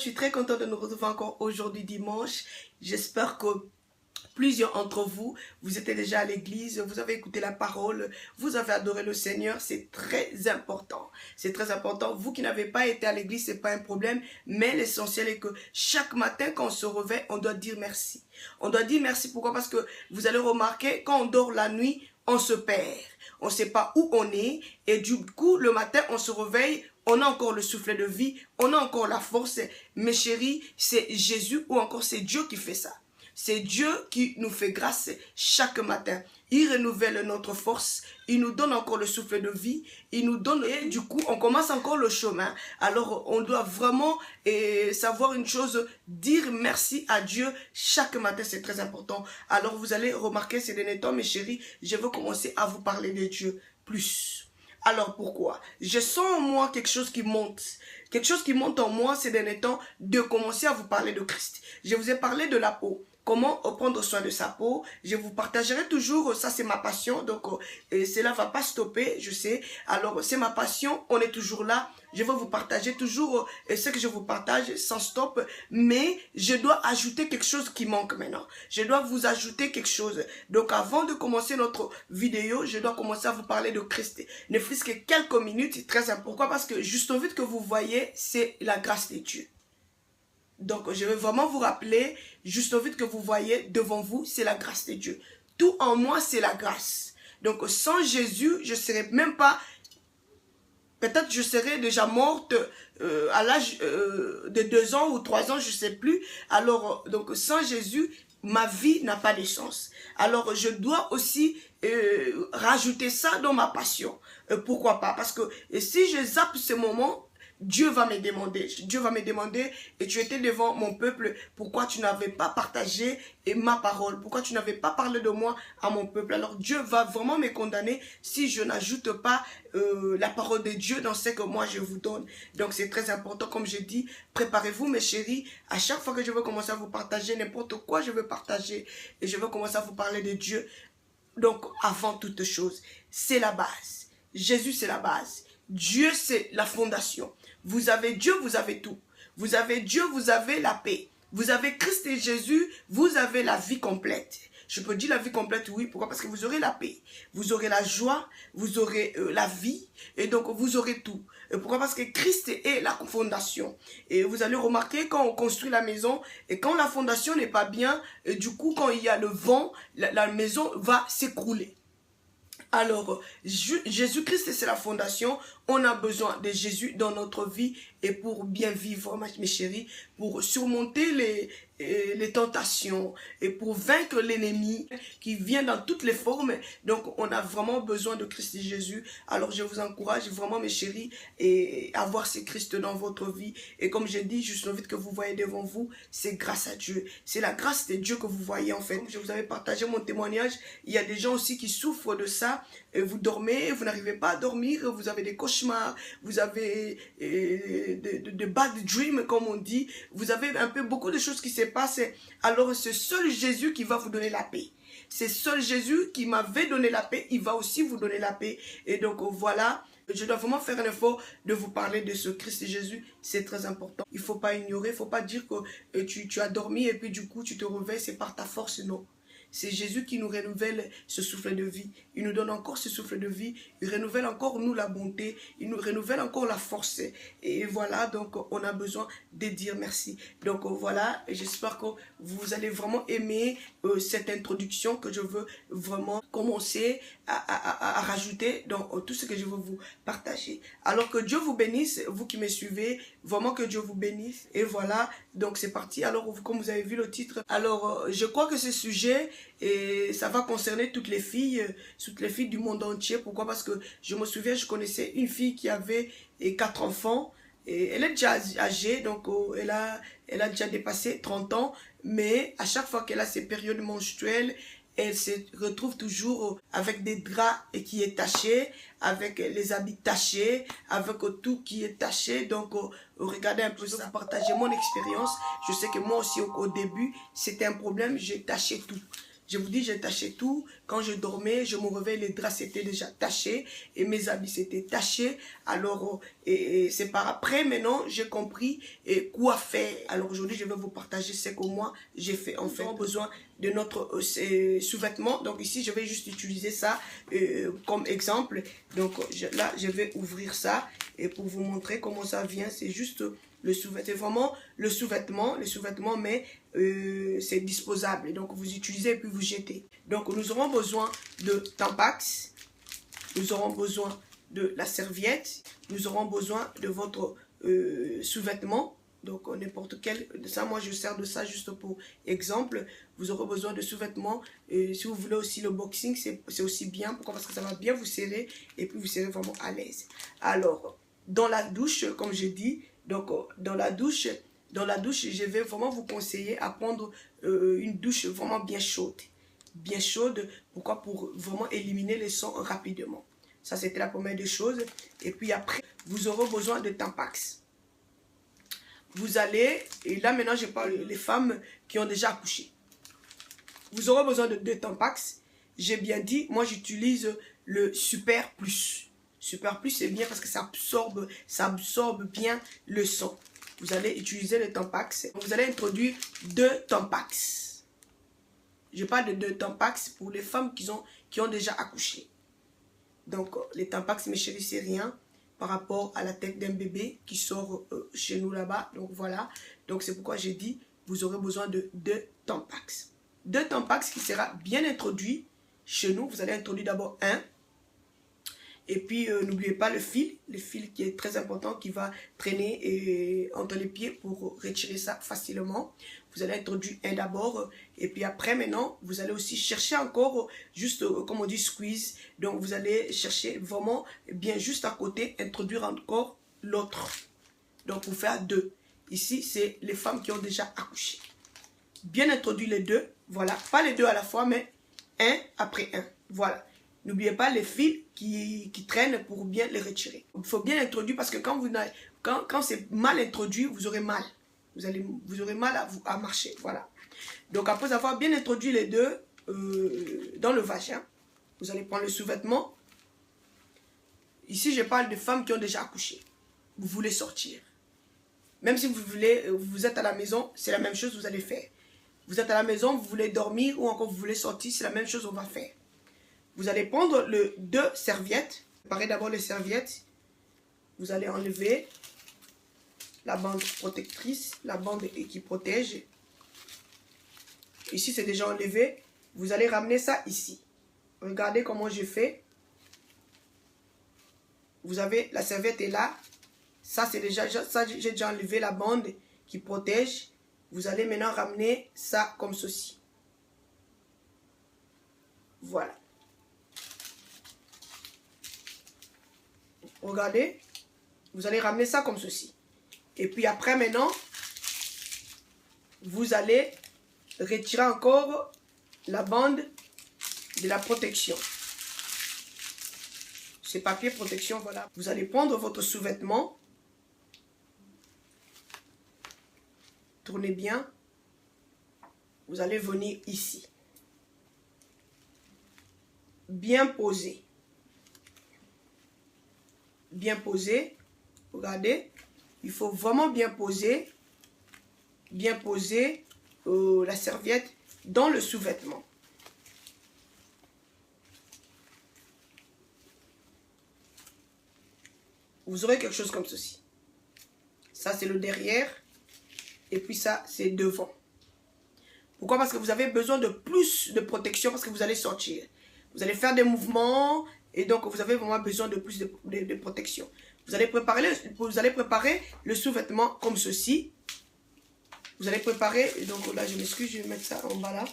suis très contente de nous retrouver encore aujourd'hui dimanche. J'espère que plusieurs d'entre vous, vous étiez déjà à l'église, vous avez écouté la parole, vous avez adoré le Seigneur, c'est très important. C'est très important. Vous qui n'avez pas été à l'église, c'est pas un problème, mais l'essentiel est que chaque matin, quand on se réveille, on doit dire merci. On doit dire merci, pourquoi? Parce que vous allez remarquer, quand on dort la nuit, on se perd. On ne sait pas où on est, et du coup, le matin, on se réveille, on a encore le souffle de vie, on a encore la force. Mes chéris, c'est Jésus ou encore c'est Dieu qui fait ça. C'est Dieu qui nous fait grâce chaque matin. Il renouvelle notre force, il nous donne encore le souffle de vie, il nous donne, et du coup, on commence encore le chemin. Alors, on doit vraiment savoir une chose, dire merci à Dieu chaque matin, c'est très important. Alors, vous allez remarquer ces derniers temps, mes chéris, je veux commencer à vous parler de Dieu plus. Alors, pourquoi? Je sens en moi quelque chose qui monte. Quelque chose qui monte en moi ces derniers temps, de commencer à vous parler de Christ. Je vous ai parlé de la peau. Comment prendre soin de sa peau. Je vous partagerai toujours, ça c'est ma passion, donc cela ne va pas stopper, je sais. Alors c'est ma passion, on est toujours là. Je vais vous partager toujours ce que je vous partage sans stop, mais je dois ajouter quelque chose qui manque maintenant. Je dois vous ajouter quelque chose. Donc avant de commencer notre vidéo, je dois commencer à vous parler de Christ. Ne fût-ce que quelques minutes, c'est très important. Pourquoi? Parce que juste au vite que vous voyez, c'est la grâce de Dieu. Donc, je vais vraiment vous rappeler, juste au vite que vous voyez devant vous, c'est la grâce de Dieu. Tout en moi, c'est la grâce. Donc, sans Jésus, je ne serais même pas... Peut-être je serais déjà morte à l'âge de 2 ans ou 3 ans, je ne sais plus. Alors, donc, sans Jésus, ma vie n'a pas de sens. Alors, je dois aussi rajouter ça dans ma passion. Pourquoi pas? Parce que si je zappe ce moment... Dieu va me demander, et tu étais devant mon peuple, pourquoi tu n'avais pas partagé ma parole, pourquoi tu n'avais pas parlé de moi à mon peuple. Alors Dieu va vraiment me condamner si je n'ajoute pas la parole de Dieu dans ce que moi je vous donne. Donc c'est très important, comme je dis, préparez-vous mes chéris, à chaque fois que je veux commencer à vous partager n'importe quoi, je veux partager, et je veux commencer à vous parler de Dieu. Donc avant toute chose, c'est la base. Jésus c'est la base. Dieu c'est la fondation. Vous avez Dieu, vous avez tout. Vous avez Dieu, vous avez la paix. Vous avez Christ et Jésus, vous avez la vie complète. Je peux dire la vie complète, oui. Pourquoi? Parce que vous aurez la paix. Vous aurez la joie, vous aurez la vie. Et donc, vous aurez tout. Et pourquoi? Parce que Christ est la fondation. Et vous allez remarquer quand on construit la maison, et quand la fondation n'est pas bien, et du coup, quand il y a le vent, la maison va s'écrouler. Alors, Jésus-Christ, c'est la fondation. On a besoin de Jésus dans notre vie et pour bien vivre, mes chéris, pour surmonter les tentations et pour vaincre l'ennemi qui vient dans toutes les formes. Donc, on a vraiment besoin de Christ et Jésus. Alors, je vous encourage vraiment, mes chéris, et avoir ce Christ dans votre vie. Et comme je dis, juste le vite que vous voyez devant vous, c'est grâce à Dieu. C'est la grâce de Dieu que vous voyez, en fait. Je vous avais partagé mon témoignage. Il y a des gens aussi qui souffrent de ça. Et vous dormez, vous n'arrivez pas à dormir, vous avez des cauchemars, vous avez de bad dreams, comme on dit. Vous avez un peu beaucoup de choses qui se passent. Alors, c'est seul Jésus qui va vous donner la paix. C'est seul Jésus qui m'avait donné la paix, il va aussi vous donner la paix. Et donc, voilà, je dois vraiment faire un effort de vous parler de ce Christ Jésus. C'est très important. Il ne faut pas ignorer, il ne faut pas dire que tu as dormi et puis du coup, tu te réveilles, c'est par ta force, non. C'est Jésus qui nous renouvelle ce souffle de vie. Il nous donne encore ce souffle de vie. Il renouvelle encore nous la bonté. Il nous renouvelle encore la force. Et voilà, donc on a besoin de dire merci. Donc voilà, j'espère que vous allez vraiment aimer cette introduction que je veux vraiment commencer à rajouter dans tout ce que je veux vous partager. Alors que Dieu vous bénisse, vous qui me suivez, vraiment que Dieu vous bénisse. Et voilà, donc c'est parti. Alors comme vous avez vu le titre, alors je crois que ce sujet, et ça va concerner toutes les filles du monde entier. Pourquoi? Parce que je me souviens, je connaissais une fille qui avait 4 enfants. Et elle est déjà âgée, donc elle a déjà dépassé 30 ans. Mais à chaque fois qu'elle a ses périodes menstruelles, elle se retrouve toujours avec des draps qui est taché, avec les habits tachés, avec tout qui est taché. Donc, regardez un peu ça, partager mon expérience. Je sais que moi aussi, au début, c'était un problème, j'ai taché tout. Je vous dis, j'ai taché tout. Quand je dormais, je me réveillais, les draps étaient déjà tachés et mes habits étaient tachés. Alors, c'est par après, maintenant, j'ai compris quoi faire. Alors aujourd'hui, je vais vous partager ce que moi, j'ai fait. En fait, on a besoin de notre sous-vêtement. Donc ici, je vais juste utiliser ça comme exemple. Donc là, je vais ouvrir ça et pour vous montrer comment ça vient. C'est juste le sous-vêtement. C'est vraiment le sous-vêtement, mais c'est disposable. Donc vous utilisez et puis vous jetez. Donc nous aurons besoin de Tampax. Nous aurons besoin de la serviette. Nous aurons besoin de votre sous-vêtement. Donc n'importe quel, ça moi je sers de ça juste pour exemple. Vous aurez besoin de sous-vêtements. Si vous voulez aussi le boxing, c'est aussi bien. Pourquoi? Parce que ça va bien vous serrer et puis vous serez vraiment à l'aise. Alors, dans la douche, comme je dis, donc dans la douche, je vais vraiment vous conseiller à prendre une douche vraiment bien chaude. Bien chaude, pourquoi? Pour vraiment éliminer les sons rapidement. Ça, c'était la première des choses. Et puis après, vous aurez besoin de Tampax. Vous allez, et là maintenant je parle des femmes qui ont déjà accouché. Vous aurez besoin de 2 Tampax. J'ai bien dit, moi j'utilise le Super Plus. Super Plus c'est bien parce que ça absorbe bien le son. Vous allez utiliser le Tampax. Vous allez introduire 2 Tampax. Je parle de 2 Tampax pour les femmes qui ont déjà accouché. Donc les Tampax, mes chéris, c'est rien par rapport à la tête d'un bébé qui sort chez nous là-bas. Donc voilà. Donc c'est pourquoi j'ai dit, vous aurez besoin de 2 Tampax. 2 Tampax qui sera bien introduit chez nous. Vous allez introduire d'abord un. Et puis n'oubliez pas le fil qui est très important, qui va traîner entre les pieds pour retirer ça facilement. Vous allez introduire un d'abord. Et puis après maintenant, vous allez aussi chercher encore, juste comme on dit squeeze. Donc vous allez chercher vraiment bien juste à côté, introduire encore l'autre. Donc pour faire 2. Ici, c'est les femmes qui ont déjà accouché. Bien introduire les 2. Voilà, pas les 2 à la fois, mais un après un. Voilà. N'oubliez pas les fils qui traînent pour bien les retirer. Il faut bien introduire parce que quand c'est mal introduit, vous aurez mal. Vous aurez mal à marcher. Voilà. Donc après avoir bien introduit les 2 dans le vagin, vous allez prendre le sous-vêtement. Ici, je parle de femmes qui ont déjà accouché. Vous voulez sortir. Même si vous êtes à la maison, c'est la même chose que vous allez faire. Vous êtes à la maison, vous voulez dormir ou encore vous voulez sortir, c'est la même chose qu'on va faire. Vous allez prendre les 2 serviettes. Préparez d'abord les serviettes. Vous allez enlever la bande protectrice, la bande qui protège. Ici, c'est déjà enlevé. Vous allez ramener ça ici. Regardez comment je fais. Vous avez la serviette est là. Ça, c'est déjà, ça, j'ai déjà enlevé la bande qui protège. Vous allez maintenant ramener ça comme ceci. Voilà. Regardez, vous allez ramener ça comme ceci. Et puis après maintenant, vous allez retirer encore la bande de la protection. Ce papier protection, voilà. Vous allez prendre votre sous-vêtement. Tournez bien. Vous allez venir ici. Bien posé. Bien posé. Regardez. Il faut vraiment bien poser la serviette dans le sous-vêtement. Vous aurez quelque chose comme ceci. Ça, c'est le derrière. Et puis ça, c'est devant. Pourquoi? Parce que vous avez besoin de plus de protection parce que vous allez sortir. Vous allez faire des mouvements et donc vous avez vraiment besoin de plus de protection. Vous allez préparer le sous-vêtement comme ceci. Vous allez préparer, donc là je m'excuse, je vais mettre ça en bas là.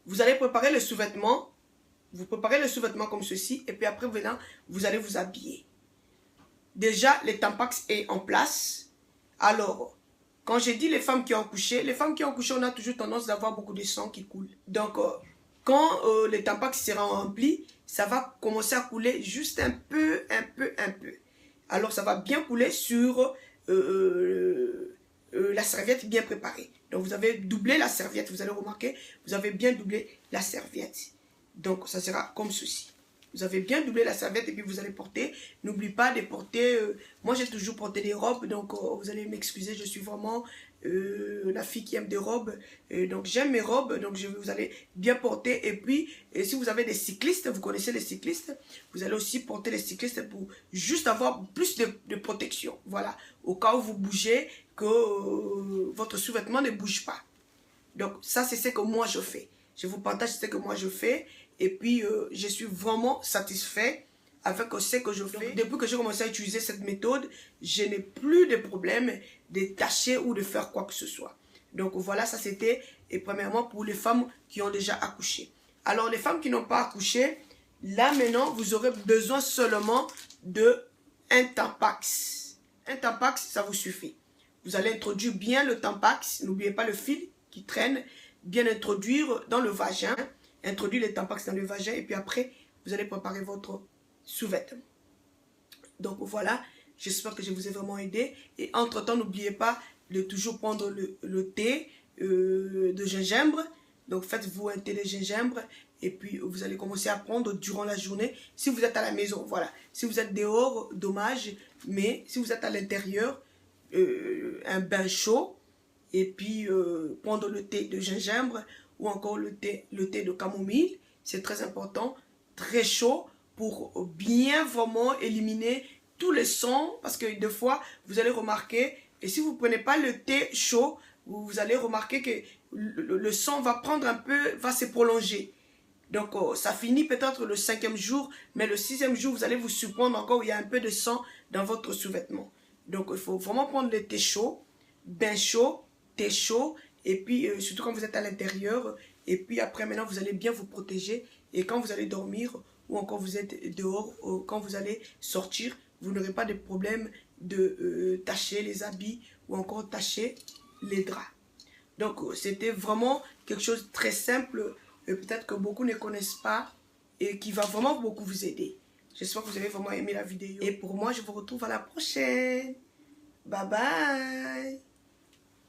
Vous allez préparer le sous-vêtement. Vous préparez le sous-vêtement comme ceci et puis après vous allez vous habiller. Déjà, les Tampax est en place. Alors, quand j'ai dit les femmes qui ont accouché, on a toujours tendance d'avoir beaucoup de sang qui coule. Donc, quand les Tampax seront remplis, ça va commencer à couler juste un peu. Alors, ça va bien couler sur la serviette bien préparée. Donc vous avez doublé la serviette, vous allez remarquer, vous avez bien doublé la serviette. Donc ça sera comme ceci. Vous avez bien doublé la serviette et puis vous allez porter. N'oubliez pas de porter, moi j'ai toujours porté des robes, donc vous allez m'excuser, je suis vraiment la fille qui aime des robes. Donc j'aime mes robes, donc vous allez bien porter. Et puis si vous avez des cyclistes, vous connaissez les cyclistes, vous allez aussi porter les cyclistes pour juste avoir plus de protection. Voilà, au cas où vous bougez, que votre sous-vêtement ne bouge pas. Donc ça c'est ce que moi je fais. Je vous partage ce que moi je fais. Et puis, je suis vraiment satisfait avec ce que je fais. Donc, depuis que j'ai commencé à utiliser cette méthode, je n'ai plus de problème de tâcher ou de faire quoi que ce soit. Donc, voilà, ça c'était, et premièrement, pour les femmes qui ont déjà accouché. Alors, les femmes qui n'ont pas accouché, là maintenant, vous aurez besoin seulement d'un Tampax. Un Tampax, ça vous suffit. Vous allez introduire bien le Tampax. N'oubliez pas le fil qui traîne. Bien introduire dans le vagin. Introduire les Tampax dans le vagin et puis après, vous allez préparer votre sous-vêtement. Donc voilà, j'espère que je vous ai vraiment aidé. Et entre-temps, n'oubliez pas de toujours prendre le thé de gingembre. Donc faites-vous un thé de gingembre et puis vous allez commencer à prendre durant la journée. Si vous êtes à la maison, voilà. Si vous êtes dehors, dommage. Mais si vous êtes à l'intérieur, un bain chaud et puis prendre le thé de gingembre ou encore le thé de camomille, c'est très important, très chaud pour bien vraiment éliminer tous les sons, parce que des fois, vous allez remarquer, et si vous ne prenez pas le thé chaud, vous allez remarquer que le son va prendre un peu, va se prolonger. Donc, ça finit peut-être le 5e jour, mais le 6e jour, vous allez vous surprendre encore, il y a un peu de sang dans votre sous-vêtement. Donc, il faut vraiment prendre le thé chaud, bain chaud, thé chaud, et puis, surtout quand vous êtes à l'intérieur. Et puis après, maintenant, vous allez bien vous protéger. Et quand vous allez dormir, ou encore vous êtes dehors, quand vous allez sortir, vous n'aurez pas de problème de tacher les habits ou encore tacher les draps. Donc, c'était vraiment quelque chose de très simple. Peut-être que beaucoup ne connaissent pas et qui va vraiment beaucoup vous aider. J'espère que vous avez vraiment aimé la vidéo. Et pour moi, je vous retrouve à la prochaine. Bye bye.